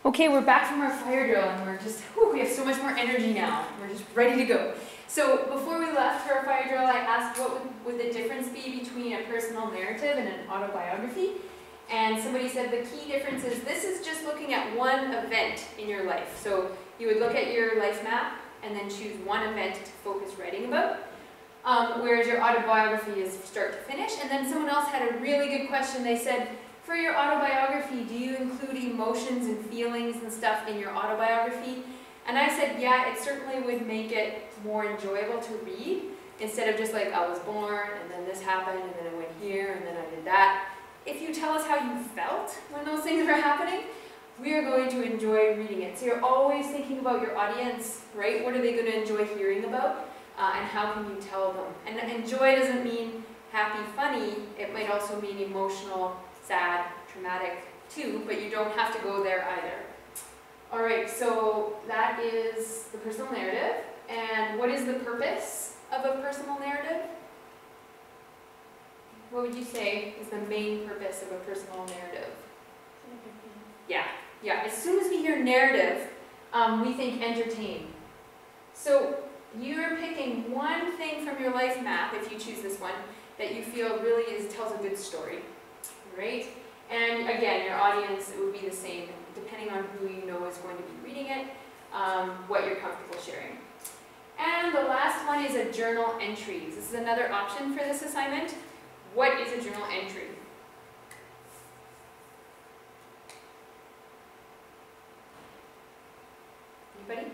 Okay, we're back from our fire drill and we're just, we have so much more energy now. We're just ready to go. So before we left for our fire drill, I asked what would the difference be between a personal narrative and an autobiography. And somebody said the key difference is this is just looking at one event in your life. So you would look at your life map and then choose one event to focus writing about. Whereas your autobiography is start to finish. And then someone else had a really good question. They said, for your autobiography, do you include emotions and feelings and stuff in your autobiography? And I said, yeah, it certainly would make it more enjoyable to read, instead of just like, I was born, and then this happened, and then I went here, and then I did that. If you tell us how you felt when those things were happening, we are going to enjoy reading it. So you're always thinking about your audience, right? What are they going to enjoy hearing about? And how can you tell them? And enjoy doesn't mean happy, funny. It might also mean emotional, sad, traumatic too, but you don't have to go there either. All right, so that is the personal narrative. And what is the purpose of a personal narrative? What would you say is the main purpose of a personal narrative? Yeah. As soon as we hear narrative, we think entertain. So you're picking one thing from your life map, if you choose this one, that you feel really tells a good story. Right? And again, your audience, it would be the same, depending on who you know is going to be reading it, what you're comfortable sharing. And the last one is a journal entries. This is another option for this assignment. What is a journal entry? Anybody?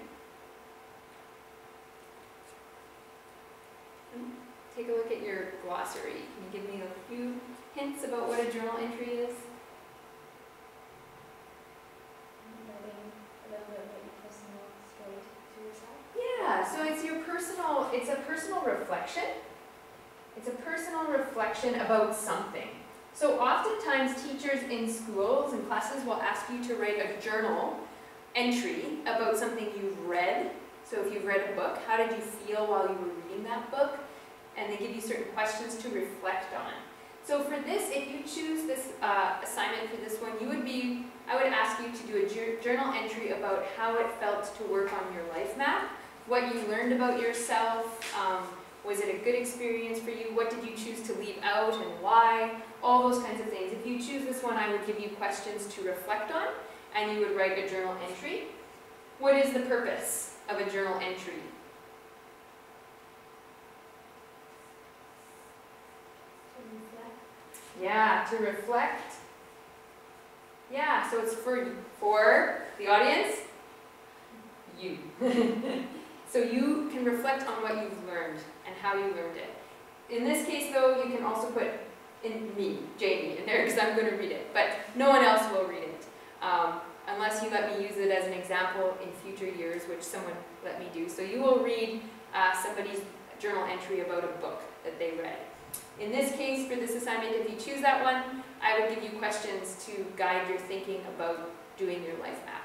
Take a look at your glossary. Can you give me a few hints about what a journal entry is? Writing a little bit about your personal story to yourself. Yeah, so it's a personal reflection. It's a personal reflection about something. So oftentimes teachers in schools and classes will ask you to write a journal entry about something you've read. So if you've read a book, how did you feel while you were reading that book? And they give you certain questions to reflect on. So for this, if you choose this assignment for this one, I would ask you to do a journal entry about how it felt to work on your life map, what you learned about yourself, was it a good experience for you, what did you choose to leave out and why, all those kinds of things. If you choose this one, I would give you questions to reflect on, and you would write a journal entry. What is the purpose of a journal entry? Yeah, to reflect. Yeah, so it's for the audience, you. So you can reflect on what you've learned and how you learned it. In this case though, you can also put in me, Jamie, in there because I'm going to read it, but no one else will read it. Unless you let me use it as an example in future years, which someone let me do. So you will read somebody's journal entry about a book that they read. In this case, for this assignment, if you choose that one, I would give you questions to guide your thinking about doing your life map.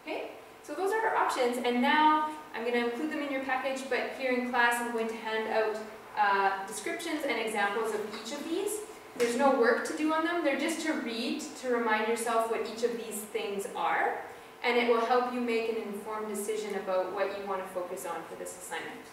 Okay? So those are our options, and now I'm going to include them in your package, but here in class I'm going to hand out descriptions and examples of each of these. There's no work to do on them, they're just to read, to remind yourself what each of these things are, and it will help you make an informed decision about what you want to focus on for this assignment.